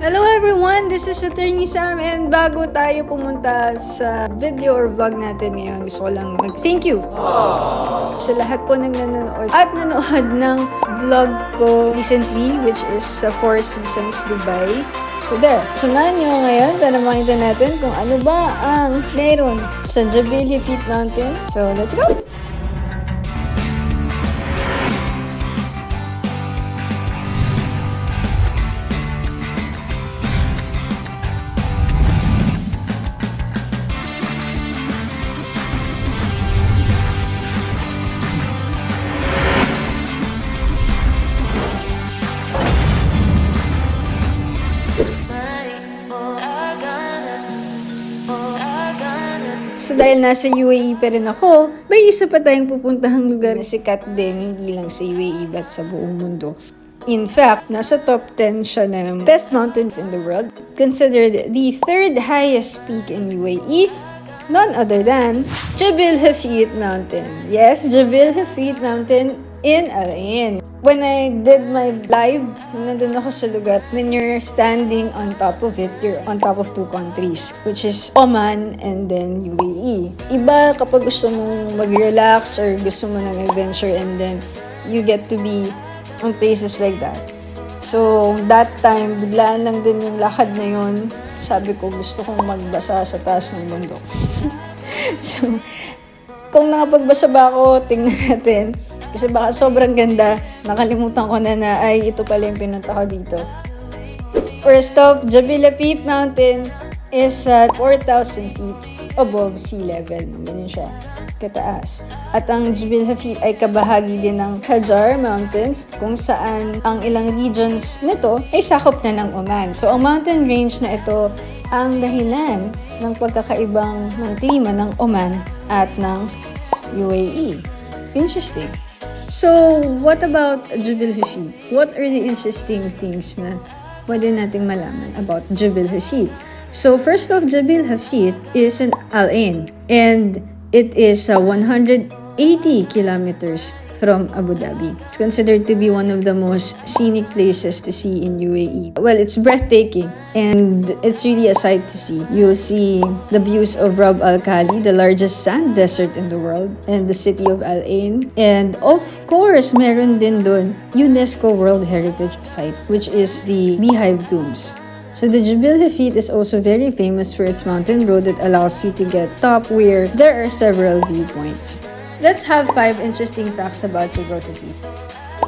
Hello everyone! This is Atty. Sam, and bago tayo pumunta sa video or vlog natin ngayon, gusto ko lang mag-thank you sa lahat po ng nanonood at nanood ng vlog ko recently, which is sa 4 Seasons Dubai. So there, samahan nyo ngayon para makita natin kung ano ba ang meron sa Jebel Hafeet Mountain. So let's go! So dahil nasa UAE pa rin ako, may isa pa tayong pupuntahang lugar na sikat din, hindi lang sa UAE but sa buong mundo. In fact, nasa top 10 siya ng best mountains in the world. Considered the third highest peak in UAE, none other than Jebel Hafeet Mountain. Yes, Jebel Hafeet Mountain in Al Ain. When I did my live, nandun ako sa lugar, when you're standing on top of it, you're on top of 2 countries, which is Oman and then UAE. Iba kapag gusto mong mag-relax or gusto mo ng adventure and then you get to be on places like that. So, that time, biglaan lang din yung lakad na yun. Sabi ko, gusto kong magbasa sa taas ng bundok. So, kung nakapagbasa ba ako, tingnan natin. Kasi baka sobrang ganda, nakalimutan ko na ay ito pala yung pinunta ko dito. First off, Jebel Hafeet Mountain is at 4,000 feet above sea level. Ganyan siya, kataas. At ang Jebel Hafeet ay kabahagi din ng Hajar Mountains, kung saan ang ilang regions nito ay sakop na ng Oman. So ang mountain range na ito ang dahilan ng pagkakaibang ng klima ng Oman at ng UAE. Interesting. So, what about Jebel Hafeet? What are the interesting things na pwede nating malaman about Jebel Hafeet? So, first off, Jebel Hafeet is in Al Ain, and it is 180 kilometers from Abu Dhabi. It's considered to be one of the most scenic places to see in UAE. Well, it's breathtaking, and it's really a sight to see. You'll see the views of Rub Al Khali, the largest sand desert in the world, and the city of Al Ain. And of course, meron din dun UNESCO World Heritage Site, which is the Beehive Tombs. So the Jebel Hafeet is also very famous for its mountain road that allows you to get top where there are several viewpoints. Let's have 5 interesting facts about Jebel Hafeet.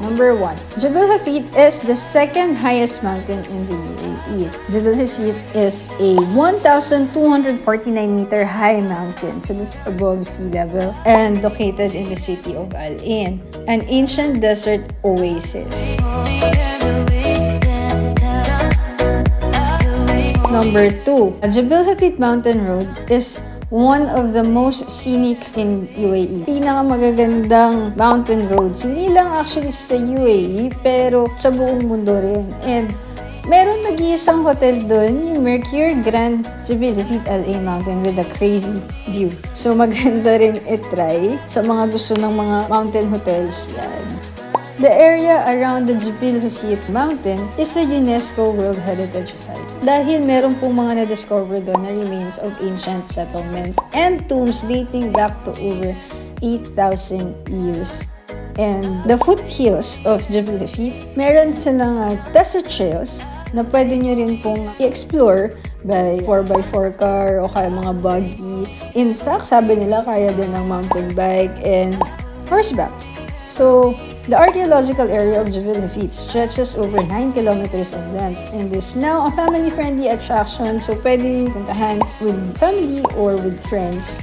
Number 1. Jebel Hafeet is the second highest mountain in the UAE. Jebel Hafeet is a 1,249 meter high mountain, so that's above sea level, and located in the city of Al Ain, an ancient desert oasis. Number 2. Jebel Hafeet Mountain Road is one of the most scenic in UAE. Pinakamagagandang mountain roads, hindi lang actually sa UAE, pero sa buong mundo rin. And meron nag-iisang hotel doon, yung Mercure Grand Jebel Hafeet Al Ain Mountain with a crazy view. So maganda rin i-try sa mga gusto ng mga mountain hotels yan. The area around the Jebel Hafeet Mountain is a UNESCO World Heritage Site. Dahil meron pong mga na-discover doon na remains of ancient settlements and tombs dating back to over 8,000 years. And the foothills of Jebel Hafeet, meron silang desert trails na pwede nyo rin pong i-explore by 4x4 car o kaya mga buggy. In fact, sabi nila kaya din ng mountain bike and horseback. So, the archaeological area of Jebel Hafeet stretches over 9 kilometers in length and is now a family-friendly attraction, so pwedeng puntahan with family or with friends.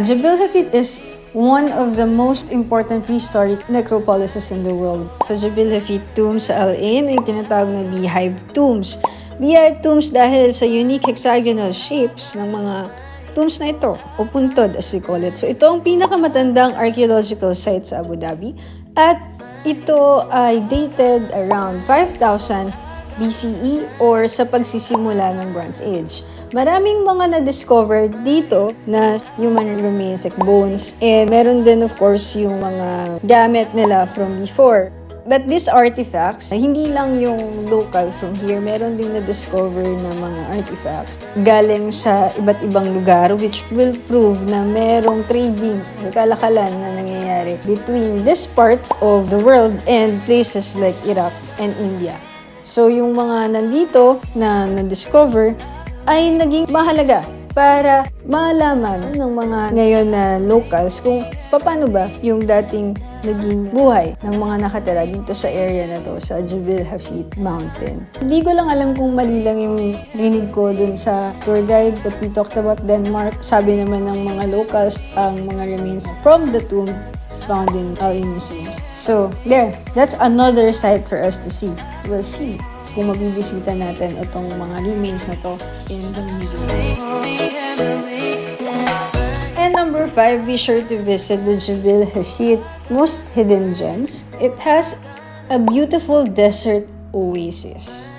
Jebel Hafeet is one of the most important prehistoric necropolises in the world. Sa Jebel Hafeet Tombs sa Al Ain ay tinatawag na Beehive Tombs. Beehive Tombs dahil sa unique hexagonal shapes ng mga tombs na ito, o puntod as we call it. So ito ang pinakamatandang archaeological site sa Abu Dhabi at ito ay dated around 5,000 BCE or sa pagsisimula ng Bronze Age. Maraming mga na-discover dito na human remains like bones, and meron din of course yung mga gamit nila from before. But these artifacts, hindi lang yung local from here, meron ding na-discover na mga artifacts galing sa iba't ibang lugar, which will prove na merong trading or kalakalan na nangyayari between this part of the world and places like Iraq and India. So yung mga nandito na na-discover ay naging mahalaga para malaman ng mga ngayon na locals kung paano ba yung dating naging buhay ng mga nakatira dito sa area na to, sa Jebel Hafeet Mountain. Hindi ko lang alam kung mali lang yung rinig ko dun sa tour guide, but we talked about Denmark. Sabi naman ng mga locals, ang mga remains from the tomb is found in Al Ain museums. So, there, that's another site for us to see. We'll see kung mabibisita natin itong mga remains na to in the museum. And number 5, be sure to visit the Jebel Hafeet most hidden gems. It has a beautiful desert oasis.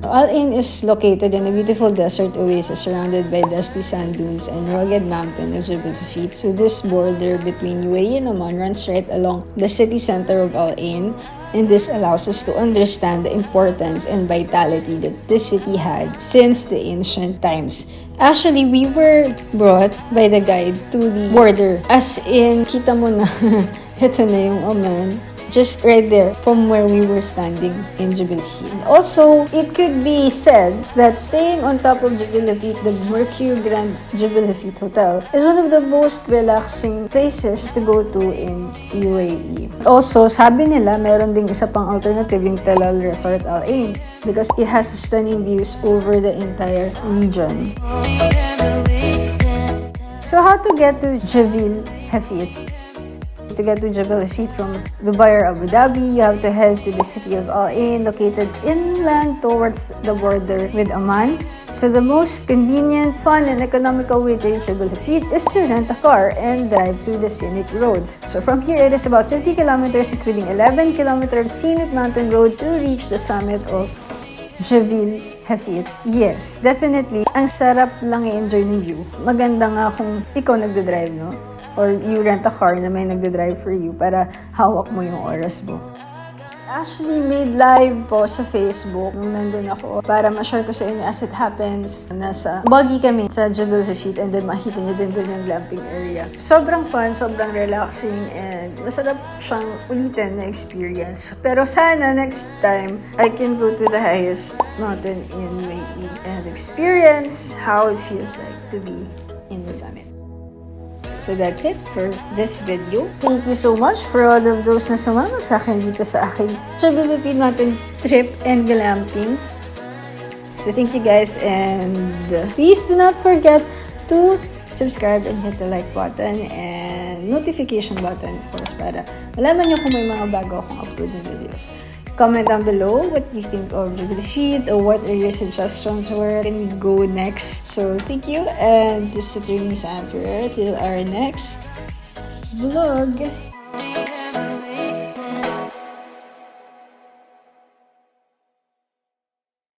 Al Ain is located in a beautiful desert oasis surrounded by dusty sand dunes and rugged mountain of Jebel Hafeet. So this border between UAE and Oman runs right along the city center of Al Ain, and this allows us to understand the importance and vitality that this city had since the ancient times. Actually, we were brought by the guide to the border. As in, kita mo na, ito na yung Oman. Just right there from where we were standing in Jebel Hafeet. Also, it could be said that staying on top of Jebel Hafeet, the Mercure Grand Jebel Hafeet Hotel, is one of the most relaxing places to go to in UAE. Also, sabi nila, meron ding isa pang alternative yung Telal Resort Al Ain because it has stunning views over the entire region. So, how to get to Jebel Hafeet? To get to Jebel Hafeet from Dubai or Abu Dhabi, you have to head to the city of Al Ain, located inland towards the border with Oman. So the most convenient, fun, and economical way to reach Jebel Hafeet is to rent a car and drive through the scenic roads. So from here, it is about 50 kilometers, including 11 kilometers scenic mountain road to reach the summit of Jebel Hafeet. Yes, definitely. Ang sarap lang i-enjoy ng view. Maganda nga kung ikaw nagdadrive, no? Or you rent a car na may nagdadrive for you para hawak mo yung oras mo. Actually, made live po sa Facebook nung nandun ako para ma-share ko sa inyo as it happens. Nasa buggy kami sa Jebel Hafeet and then makita niyo din doon yung glamping area. Sobrang fun, sobrang relaxing, and masarap siyang ulitin na experience. Pero sana next time, I can go to the highest mountain in UAE and experience how it feels like to be in the summit. So that's it for this video. Thank you so much for all of those na sumama sa akin dito sa aking Jebel Hafeet Mountain trip and glamping. So thank you guys, and please do not forget to subscribe and hit the like button and notification button, of course, para malaman nyo kung may mga bago akong upload na videos. Comment down below what you think of Jebel Hafeet or what are your suggestions, where can we go next. So thank you, and this is Atty. Ferrer till our next vlog.